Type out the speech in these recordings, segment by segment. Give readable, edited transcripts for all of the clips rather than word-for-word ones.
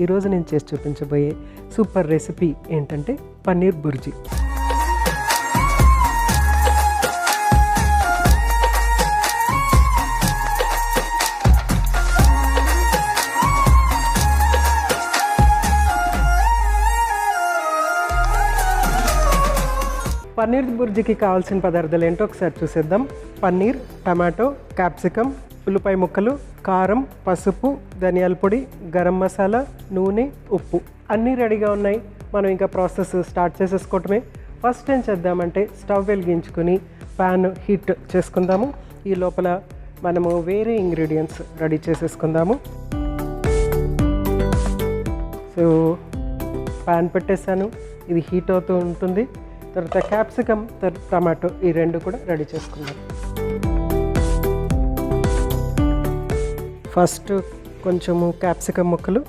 ఈరోజు నేను చేసి చూపించబోయే సూపర్ రెసిపీ ఏంటంటే పన్నీర్ బుర్జీ. పన్నీర్ బుర్జీకి కావాల్సిన పదార్థాలు ఏంటో ఒకసారి చూసేద్దాం. పన్నీర్, టమాటో, క్యాప్సికమ్, ఉల్లిపాయ ముక్కలు, కారం, పసుపు, ధనియాల పొడి, గరం మసాలా, నూనె, ఉప్పు అన్నీ రెడీగా ఉన్నాయి. మనం ఇంకా ప్రాసెస్ స్టార్ట్ చేసేసుకోవటమే. ఫస్ట్ ఏం చేద్దామంటే స్టవ్ వెలిగించుకొని ప్యాన్ హీట్ చేసుకుందాము. ఈ లోపల మనము వేరే ఇంగ్రీడియంట్స్ రెడీ చేసేసుకుందాము. సో ప్యాన్ పెట్టేసాను, ఇది హీట్ అవుతూ ఉంటుంది. తర్వాత క్యాప్సికమ్, టమాటో ఈ రెండు కూడా రెడీ చేసుకుందాం. ఫస్ట్ కొంచెము క్యాప్సికమ్ ముక్కలు.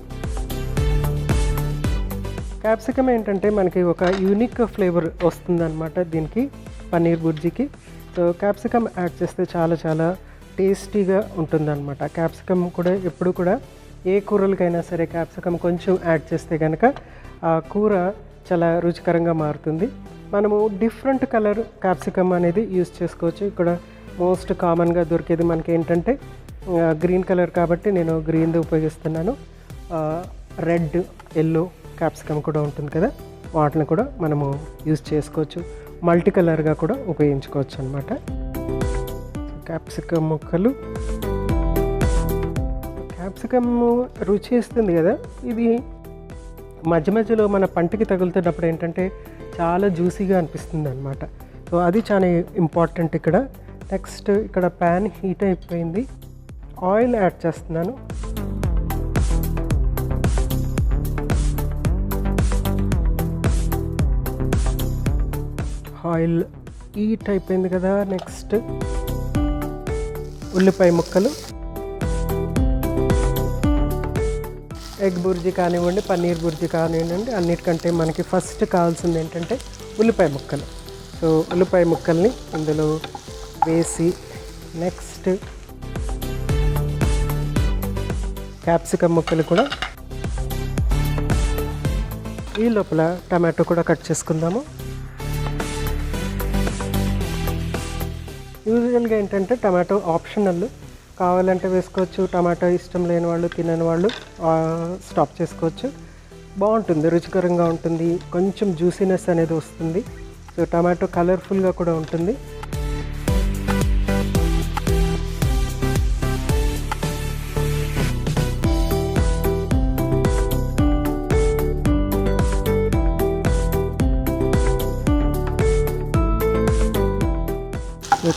క్యాప్సికమ్ ఏంటంటే మనకి ఒక యూనిక్ ఫ్లేవర్ వస్తుందన్నమాట దీనికి, పన్నీర్ బుర్జీకి. సో క్యాప్సికమ్ యాడ్ చేస్తే చాలా చాలా టేస్టీగా ఉంటుందన్నమాట. క్యాప్సికమ్ కూడా ఎప్పుడు కూడా ఏ కూరలకైనా సరే క్యాప్సికమ్ కొంచెం యాడ్ చేస్తే కనుక ఆ కూర చాలా రుచికరంగా మారుతుంది. మనము డిఫరెంట్ కలర్ క్యాప్సికమ్ అనేది యూజ్ చేసుకోవచ్చు. ఇక్కడ మోస్ట్ కామన్గా దొరికేది మనకి ఏంటంటే గ్రీన్ కలర్, కాబట్టి నేను గ్రీన్ది ఉపయోగిస్తున్నాను. రెడ్, ఎల్లో క్యాప్సికమ్ కూడా ఉంటుంది కదా, వాటిని కూడా మనము యూజ్ చేసుకోవచ్చు. మల్టీ కలర్గా కూడా ఉపయోగించుకోవచ్చు అనమాట. క్యాప్సికమ్ ముక్కలు, క్యాప్సికమ్ రుచి ఇస్తుంది కదా, ఇది మధ్య మధ్యలో మన పంటికి తగులుతున్నప్పుడు ఏంటంటే చాలా జ్యూసీగా అనిపిస్తుంది అనమాట. సో అది చాలా ఇంపార్టెంట్ ఇక్కడ. నెక్స్ట్ ఇక్కడ ప్యాన్ హీట్ అయిపోయింది, ఆయిల్ యాడ్ చేస్తున్నాను. ఆయిల్ హీట్ అయిపోయింది కదా. నెక్స్ట్ ఉల్లిపాయ ముక్కలు. ఎగ్ బుర్జీ కానివ్వండి, పన్నీర్ బుర్జీ కానివ్వండి, అన్నిటికంటే మనకి ఫస్ట్ కావాల్సింది ఏంటంటే ఉల్లిపాయ ముక్కలు. సో ఉల్లిపాయ ముక్కల్ని ఇందులో వేసి నెక్స్ట్ క్యాప్సికమ్ ముక్కలు కూడా. ఈ లోపల టమాటో కూడా కట్ చేసుకుందాము. యూజువల్గా ఏంటంటే టమాటో ఆప్షనల్, కావాలంటే వేసుకోవచ్చు. టమాటో ఇష్టం లేని వాళ్ళు, తినని వాళ్ళు స్టాప్ చేసుకోవచ్చు. బాగుంటుంది, రుచికరంగా ఉంటుంది, కొంచెం జ్యూసీనెస్ అనేది వస్తుంది. సో టమాటో కలర్ఫుల్గా కూడా ఉంటుంది.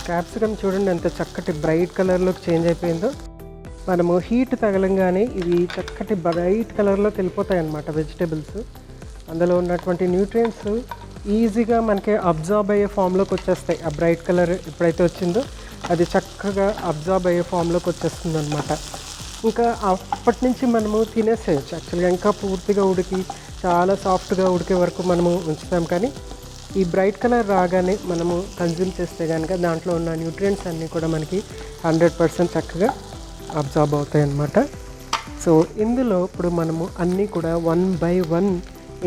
క్యాప్సికమ్ చూడండి ఎంత చక్కటి బ్రైట్ కలర్లోకి చేంజ్ అయిపోయిందో. మనము హీట్ తగలంగానే ఇవి చక్కటి బ్రైట్ కలర్లోకి వెళ్ళిపోతాయి అన్నమాట వెజిటేబుల్స్. అందులో ఉన్నటువంటి న్యూట్రియంట్స్ ఈజీగా మనకి అబ్జార్బ్ అయ్యే ఫామ్లోకి వచ్చేస్తాయి. ఆ బ్రైట్ కలర్ ఎప్పుడైతే వచ్చిందో అది చక్కగా అబ్జార్బ్ అయ్యే ఫామ్లోకి వచ్చేస్తుంది అనమాట. ఇంకా అప్పటి నుంచి మనము తినేసేయచ్చు. యాక్చువల్గా ఇంకా పూర్తిగా ఉడికి చాలా సాఫ్ట్గా ఉడికే వరకు మనము ఉంచుతాం, కానీ ఈ బ్రైట్ కలర్ రాగానే మనము కన్జ్యూమ్ చేస్తే కనుక దాంట్లో ఉన్న న్యూట్రియంట్స్ అన్నీ కూడా మనకి 100% చక్కగా అబ్జార్బ్ అవుతాయి అన్నమాట. సో ఇందులో ఇప్పుడు మనము అన్నీ కూడా 1 by 1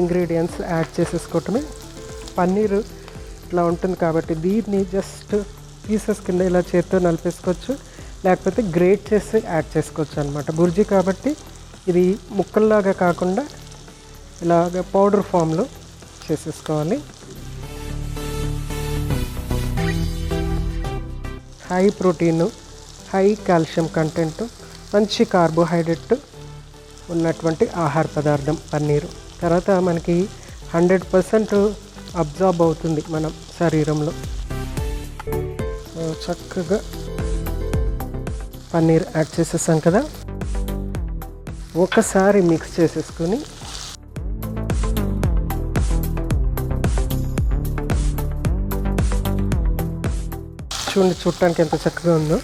ఇంగ్రీడియంట్స్ యాడ్ చేసేసుకోవటమే. పన్నీరు ఇట్లా ఉంటుంది కాబట్టి దీన్ని జస్ట్ పీసెస్ కింద ఇలా చేత్తో నలిపేసుకోవచ్చు, లేకపోతే గ్రేట్ చేసి యాడ్ చేసుకోవచ్చు అనమాట. బుర్జీ కాబట్టి ఇది ముక్కల్లాగా కాకుండా ఇలాగ పౌడర్ ఫామ్లో చేసేసుకోవాలి. High protein, high calcium content, మంచి కార్బోహైడ్రేట్ ఉన్నటువంటి ఆహార పదార్థం పన్నీరు. తర్వాత మనకి 100% అబ్జార్బ్ అవుతుంది మన శరీరంలో. చక్కగా పన్నీర్ యాడ్ చేసేసాం కదా, ఒకసారి మిక్స్ చేసేసుకొని చూడండి చూడటానికి ఎంత చక్కగా ఉందో.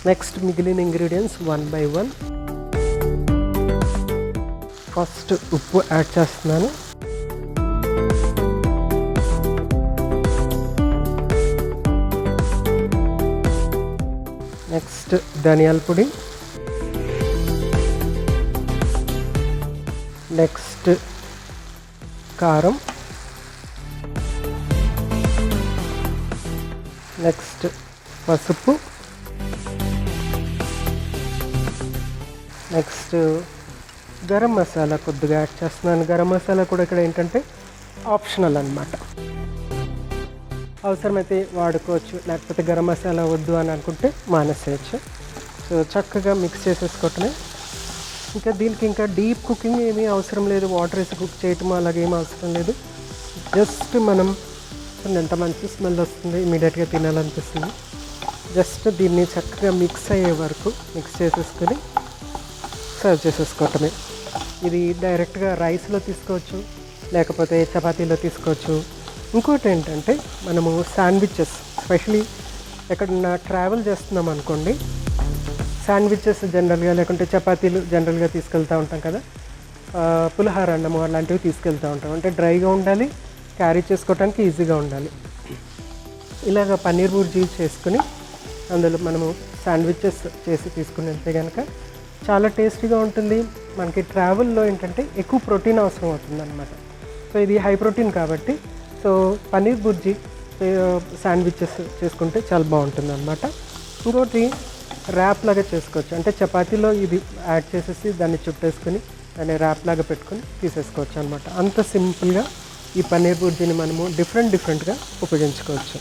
నెక్స్ట్ మిగిలిన ఇంగ్రీడియంట్స్ 1 by 1. ఫస్ట్ ఉప్పు యాడ్ చేస్తున్నాను. నెక్స్ట్ ధనియాల పొడి, నెక్స్ట్ కారం, నెక్స్ట్ పసుపు, నెక్స్ట్ గరం మసాలా కొద్దిగా యాడ్ చేస్తున్నాను. గరం మసాలా కూడా ఇక్కడ ఏంటంటే ఆప్షనల్ అన్నమాట. అవసరమైతే వాడుకోవచ్చు, లేకపోతే గరం మసాలా వద్దు అని అనుకుంటే మానేసేయచ్చు. సో చక్కగా మిక్స్ చేసేసుకోవటమే. ఇంకా దీనికి ఇంకా డీప్ కుకింగ్ ఏమీ అవసరం లేదు, వాటర్ వేసి కుక్ చేయటం అలాగేమీ అవసరం లేదు. జస్ట్ మనం ఎంత మంచి స్మెల్ వస్తుంది, ఇమీడియట్గా తినాలనిపిస్తుంది. జస్ట్ దీన్ని చక్కగా మిక్స్ అయ్యే వరకు మిక్స్ చేసేసుకొని సర్వ్ చేసేసుకోవటమే. ఇది డైరెక్ట్గా రైస్లో తీసుకోవచ్చు, లేకపోతే చపాతీలో తీసుకోవచ్చు. ఇంకోటి ఏంటంటే మనము శాండ్విచెస్, ఎస్పెషలీ ఎక్కడన్నా ట్రావెల్ చేస్తున్నాం అనుకోండి, శాండ్విచెస్ జనరల్గా లేకుంటే చపాతీలు జనరల్గా తీసుకెళ్తూ ఉంటాం కదా, పులిహార అన్నము అలాంటివి తీసుకెళ్తూ ఉంటాం. అంటే డ్రైగా ఉండాలి, క్యారీ చేసుకోవడానికి ఈజీగా ఉండాలి. ఇలాగ పన్నీర్ బుర్జీ చేసుకుని అందులో మనము శాండ్విచెస్ చేసి తీసుకుని వెళ్తే కనుక చాలా టేస్టీగా ఉంటుంది. మనకి ట్రావెల్లో ఏంటంటే ఎక్కువ ప్రోటీన్ అవసరం అవుతుంది అనమాట. సో ఇది హై ప్రోటీన్ కాబట్టి సో పన్నీర్ బుర్జీ శాండ్విచెస్ చేసుకుంటే చాలా బాగుంటుంది అనమాట. ఇంకోటి ర్యాప్ లాగా చేసుకోవచ్చు, అంటే చపాతీలో ఇది యాడ్ చేసేసి దాన్ని చుట్టేసుకొని దాన్ని ర్యాప్ లాగా పెట్టుకొని తీసేసుకోవచ్చు అనమాట. అంత సింపుల్గా ఈ పన్నీర్ బుర్జీని మనము డిఫరెంట్గా ఉపయోగించుకోవచ్చు.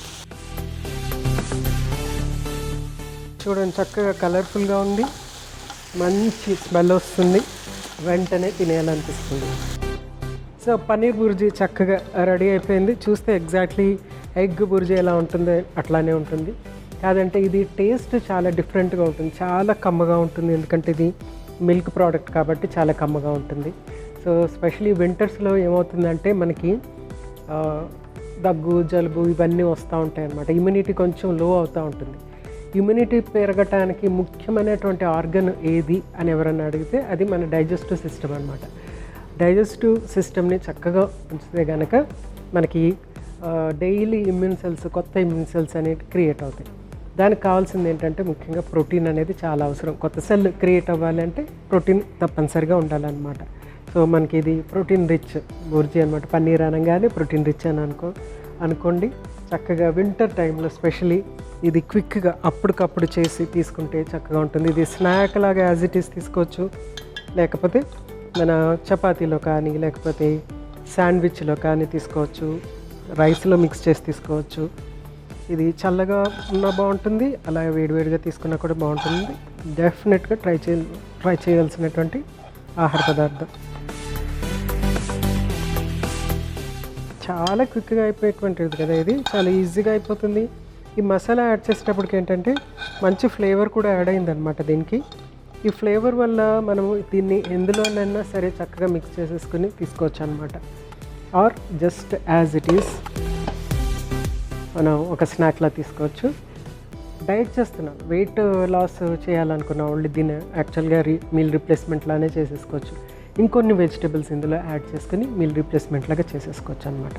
చూడండి చక్కగా కలర్ఫుల్గా ఉంది, మంచి స్మెల్ వస్తుంది, వెంటనే తినేయాలనిపిస్తుంది. సో పన్నీర్ బుర్జీ చక్కగా రెడీ అయిపోయింది. చూస్తే ఎగ్జాక్ట్లీ ఎగ్ బుర్జీ ఎలా ఉంటుందో అట్లానే ఉంటుంది. కాదంటే ఇది టేస్ట్ చాలా డిఫరెంట్గా ఉంటుంది, చాలా కమ్మగా ఉంటుంది. ఎందుకంటే ఇది మిల్క్ ప్రోడక్ట్ కాబట్టి చాలా కమ్మగా ఉంటుంది. సో స్పెషలీ వింటర్స్లో ఏమవుతుందంటే మనకి దగ్గు, జలుబు ఇవన్నీ వస్తూ ఉంటాయి అన్నమాట. ఇమ్యూనిటీ కొంచెం లో అవుతూ ఉంటుంది. ఇమ్యూనిటీ పెరగటానికి ముఖ్యమైనటువంటి ఆర్గన్ ఏది అని ఎవరన్నా అడిగితే అది మన డైజెస్టివ్ సిస్టమ్ అనమాట. డైజెస్టివ్ సిస్టమ్ని చక్కగా ఉంచితే కనుక మనకి డైలీ ఇమ్యూన్ సెల్స్, కొత్త ఇమ్యూన్ సెల్స్ అనేవి క్రియేట్ అవుతాయి. దానికి కావాల్సింది ఏంటంటే ముఖ్యంగా ప్రోటీన్ అనేది చాలా అవసరం. కొత్త సెల్ క్రియేట్ అవ్వాలి అంటే ప్రోటీన్ తప్పనిసరిగా ఉండాలన్నమాట. సో మనకి ఇది ప్రోటీన్ రిచ్ బుర్జీ అనమాట. పన్నీర్ అనగానే ప్రోటీన్ రిచ్ అని అనుకోండి. చక్కగా వింటర్ టైంలో స్పెషలీ ఇది క్విక్గా అప్పటికప్పుడు చేసి తీసుకుంటే చక్కగా ఉంటుంది. ఇది స్నాక్ లాగా యాజ్ ఇట్ ఈస్ తీసుకోవచ్చు, లేకపోతే మన చపాతీలో కానీ లేకపోతే శాండ్విచ్లో కానీ తీసుకోవచ్చు, రైస్లో మిక్స్ చేసి తీసుకోవచ్చు. ఇది చల్లగా ఉన్నా బాగుంటుంది, అలా వేడివేడిగా తీసుకున్నా కూడా బాగుంటుంది. డెఫినెట్గా ట్రై చేయాల్సినటువంటి ఆహార పదార్థం. చాలా క్విక్గా అయిపోయేటువంటిది కదా, ఇది చాలా ఈజీగా అయిపోతుంది. ఈ మసాలా యాడ్ చేసేటప్పటికి ఏంటంటే మంచి ఫ్లేవర్ కూడా యాడ్ అయిందనమాట దీనికి. ఈ ఫ్లేవర్ వల్ల మనము దీన్ని ఎందులోనైనా సరే చక్కగా మిక్స్ చేసేసుకుని తీసుకోవచ్చు అనమాట. Or just as it is మనం ఒక స్నాక్లా తీసుకోవచ్చు. డైట్ చేస్తున్నాం, వెయిట్ లాస్ చేయాలనుకున్న వాళ్ళు దీన్ని యాక్చువల్గా మీల్ రీప్లేస్మెంట్ లానే చేసేసుకోవచ్చు. ఇంకొన్ని వెజిటబుల్స్ ఇందులో యాడ్ చేసుకుని మీల్ రీప్లేస్మెంట్ లాగా చేసేసుకోవచ్చు అనమాట.